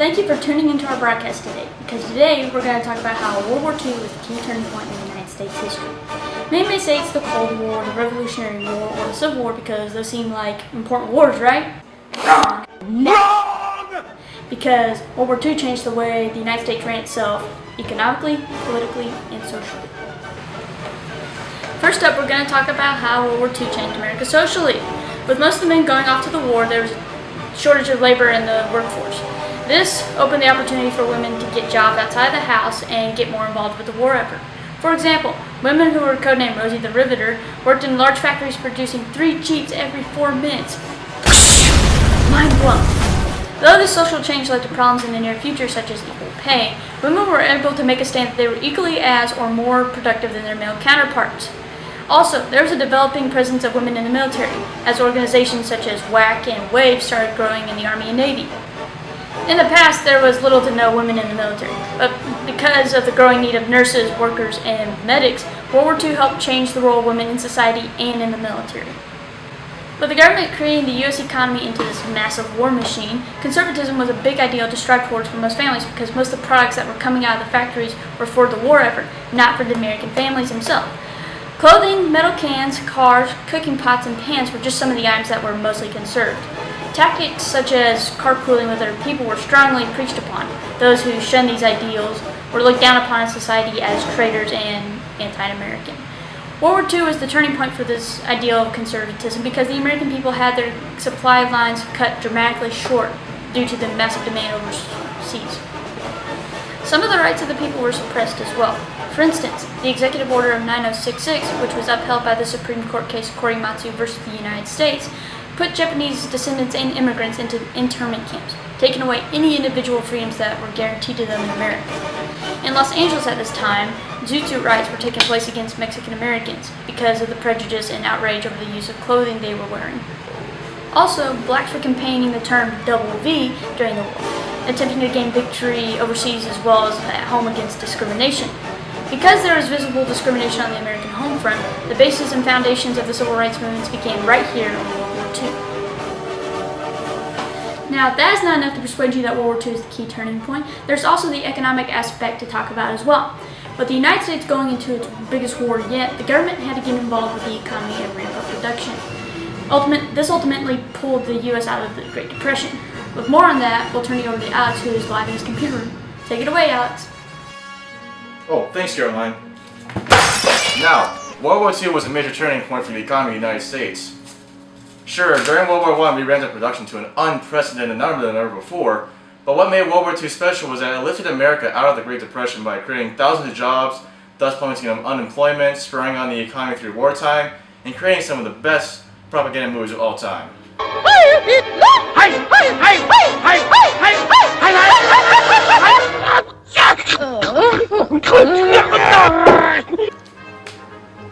Thank you for tuning into our broadcast today, because today we're going to talk about how World War II was a key turning point in the United States history. Many may say it's the Cold War, the Revolutionary War, or the Civil War because those seem like important wars, right? Wrong! Wrong! Because World War II changed the way the United States ran itself economically, politically, and socially. First up, we're going to talk about how World War II changed America socially. With most of the men going off to the war, there was a shortage of labor in the workforce. This opened the opportunity for women to get jobs outside the house and get more involved with the war effort. For example, women who were codenamed Rosie the Riveter worked in large factories producing 3 jeeps every 4 minutes. Mind blown. Though this social change led to problems in the near future, such as equal pay, women were able to make a stand that they were equally as or more productive than their male counterparts. Also, there was a developing presence of women in the military, as organizations such as WWII and WWII started growing in the Army and Navy. In the past, there was little to no women in the military, but because of the growing need of nurses, workers, and medics, World War II helped change the role of women in society and in the military. With the government creating the U.S. economy into this massive war machine, conservatism was a big ideal to strive towards for most families because most of the products that were coming out of the factories were for the war effort, not for the American families themselves. Clothing, metal cans, cars, cooking pots, and pans were just some of the items that were mostly conserved. Tactics such as carpooling with other people were strongly preached upon. Those who shunned these ideals were looked down upon in society as traitors and anti-American. World War II was the turning point for this ideal of conservatism because the American people had their supply lines cut dramatically short due to the massive demand overseas. Some of the rights of the people were suppressed as well. For instance, the Executive Order of 9066, which was upheld by the Supreme Court case Korimatsu versus the United States, put Japanese descendants and immigrants into internment camps, taking away any individual freedoms that were guaranteed to them in America. In Los Angeles at this time, Zoot Suit riots were taking place against Mexican Americans because of the prejudice and outrage over the use of clothing they were wearing. Also, blacks were campaigning the term WWII during the war, attempting to gain victory overseas as well as at home against discrimination. Because there was visible discrimination on the American home front, the basis and foundations of the civil rights movements began right here in World War II. Now, if that is not enough to persuade you that World War II is the key turning point, there's also the economic aspect to talk about as well. With the United States going into its biggest war yet, the government had to get involved with the economy and ramp up production. This ultimately pulled the U.S. out of the Great Depression. With more on that, we'll turn it over to Alex, who is live in his computer room. Take it away, Alex. Oh, thanks, Caroline. Now, World War II was a major turning point for the economy of the United States. Sure, during World War I, we ramped up production to an unprecedented number than ever before, but what made World War II special was that it lifted America out of the Great Depression by creating thousands of jobs, thus plummeting unemployment, spurring on the economy through wartime, and creating some of the best propaganda movies of all time.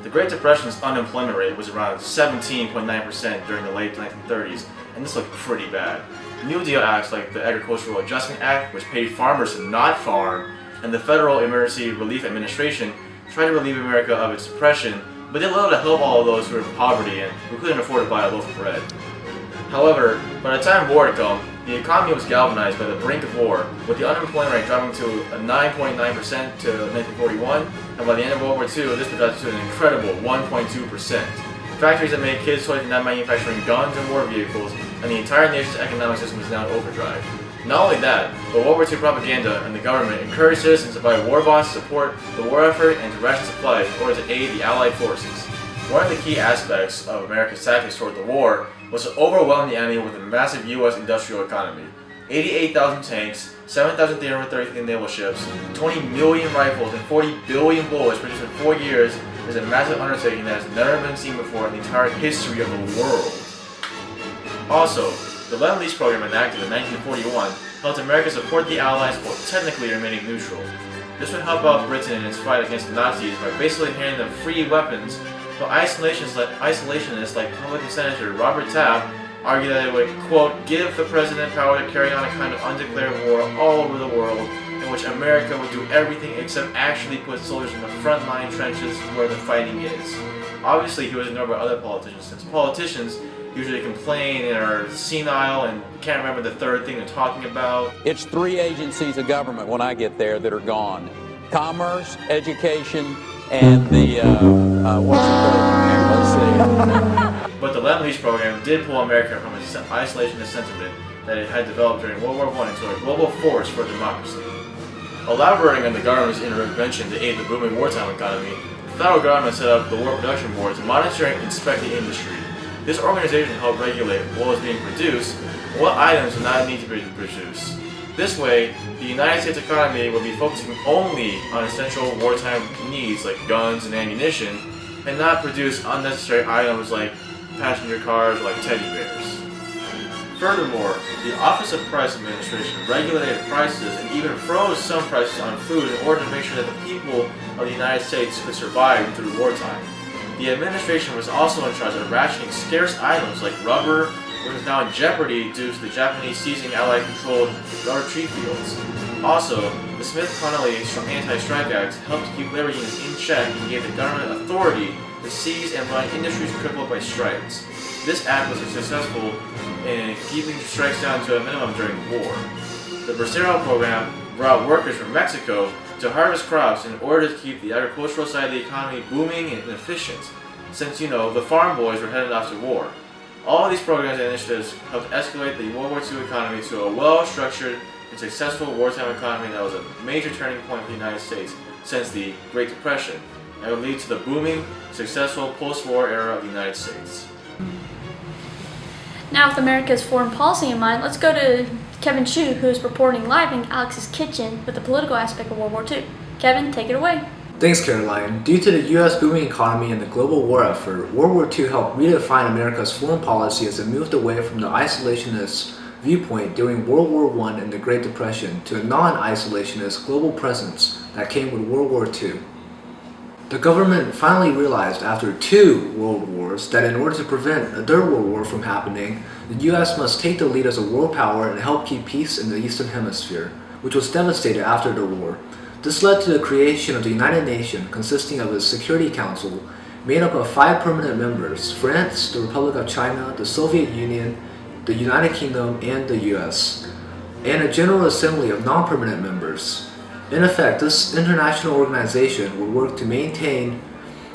The Great Depression's unemployment rate was around 17.9% during the late 1930s, and this looked pretty bad. New Deal acts like the Agricultural Adjustment Act, which paid farmers to not farm, and the Federal Emergency Relief Administration tried to relieve America of its depression, but did little to help all of those who were in poverty and who couldn't afford to buy a loaf of bread. However, by the time war had come, the economy was galvanized by the brink of war, with the unemployment rate dropping to a 9.9% to 1941, and by the end of World War II, this dropped to an incredible 1.2%. Factories that made kids' toys were now manufacturing guns and war vehicles, and the entire nation's economic system was now in overdrive. Not only that, but World War II propaganda and the government encouraged citizens to buy war bonds to support the war effort and to ration supplies in order to aid the Allied forces. One of the key aspects of America's tactics toward the war was to overwhelm the enemy with a massive U.S. industrial economy. 88,000 tanks, 7,333 naval ships, 20 million rifles, and 40 billion bullets produced in 4 years is a massive undertaking that has never been seen before in the entire history of the world. Also, the Lend-Lease program enacted in 1941 helped America support the Allies while technically remaining neutral. This would help out Britain in its fight against the Nazis by basically handing them free weapons, but isolationists like Republican Senator Robert Taft argued that it would, quote, give the president power to carry on a kind of undeclared war all over the world in which America would do everything except actually put soldiers in the front line trenches where the fighting is. Obviously, he was ignored by other politicians, since politicians usually complain and are senile and can't remember the third thing they're talking about. It's 3 agencies of government when I get there that are gone. Commerce, education, and the, let's see. But the Let-Lease program did pull America from its isolationist sentiment that it had developed during World War I into a global force for democracy. Elaborating on the government's intervention to aid the booming wartime economy, the federal government set up the War Production Board to monitor and inspect the industry. This organization helped regulate what was being produced and what items did not need to be produced. This way, the United States economy will be focusing only on essential wartime needs like guns and ammunition, and not produce unnecessary items like passenger cars or like teddy bears. Furthermore, the Office of Price Administration regulated prices and even froze some prices on food in order to make sure that the people of the United States could survive through wartime. The administration was also in charge of rationing scarce items like rubber, which is now in jeopardy due to the Japanese seizing Allied-controlled rubber tree fields. Also, the Smith-Connolly Anti-Strike Act helped keep labor unions in check and gave the government authority to seize and run industries crippled by strikes. This act was successful in keeping strikes down to a minimum during the war. The Bracero program brought workers from Mexico to harvest crops in order to keep the agricultural side of the economy booming and efficient, since, the farm boys were headed off to war. All of these programs and initiatives helped escalate the World War II economy to a well-structured and successful wartime economy that was a major turning point for the United States since the Great Depression, and would lead to the booming, successful post-war era of the United States. Now, with America's foreign policy in mind, let's go to Kevin Chu, who is reporting live in Alex's kitchen with the political aspect of World War II. Kevin, take it away. Thanks, Caroline. Due to the U.S. booming economy and the global war effort, World War II helped redefine America's foreign policy as it moved away from the isolationist viewpoint during World War I and the Great Depression to a non-isolationist global presence that came with World War II. The government finally realized after 2 world wars that in order to prevent a 3rd world war from happening, the U.S. must take the lead as a world power and help keep peace in the Eastern Hemisphere, which was devastated after the war. This led to the creation of the United Nations, consisting of a Security Council made up of 5 permanent members: France, the Republic of China, the Soviet Union, the United Kingdom, and the U.S., and a General Assembly of non-permanent members. In effect, this international organization would work to maintain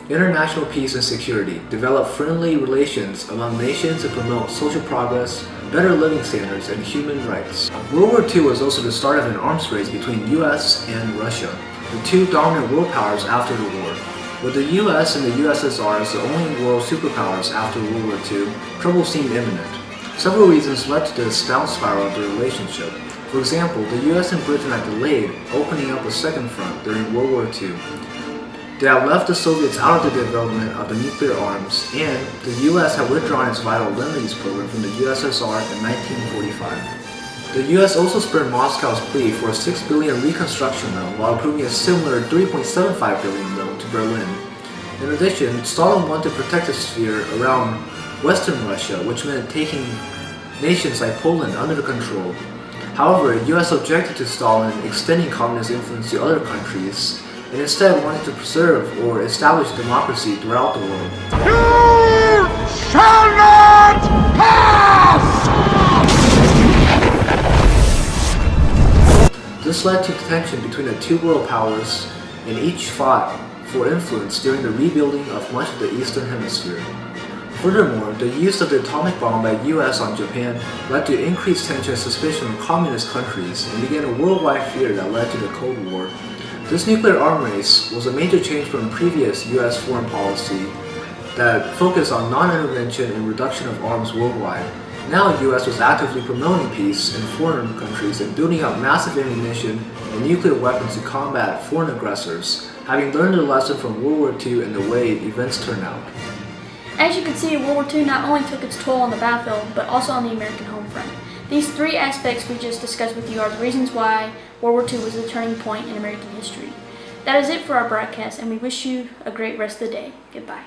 international peace and security, develop friendly relations among nations, and promote social progress, better living standards, and human rights. World War II was also the start of an arms race between US and Russia, the 2 dominant world powers after the war. With the US and the USSR as the only world superpowers after World War II, trouble seemed imminent. Several reasons led to this down spiral of the relationship. For example, the US and Britain had delayed opening up a second front during World War II. They had left the Soviets out of the development of the nuclear arms, and the US had withdrawn its vital Lend-Lease program from the USSR in 1945. The US also spurred Moscow's plea for a $6 billion reconstruction loan while approving a similar $3.75 billion loan to Berlin. In addition, Stalin wanted to protect the sphere around Western Russia, which meant taking nations like Poland under control. However, the US objected to Stalin extending communist influence to other countries, and instead wanted to preserve or establish democracy throughout the world. You shall not pass! This led to tension between the 2 world powers, and each fought for influence during the rebuilding of much of the Eastern Hemisphere. Furthermore, the use of the atomic bomb by US on Japan led to increased tension and suspicion from communist countries and began a worldwide fear that led to the Cold War. This nuclear arm race was a major change from previous US foreign policy that focused on non-intervention and reduction of arms worldwide. Now the US was actively promoting peace in foreign countries and building up massive ammunition and nuclear weapons to combat foreign aggressors, having learned the lesson from World War II and the way events turned out. As you can see, World War II not only took its toll on the battlefield, but also on the American home front. These 3 aspects we just discussed with you are the reasons why World War II was a turning point in American history. That is it for our broadcast, and we wish you a great rest of the day. Goodbye.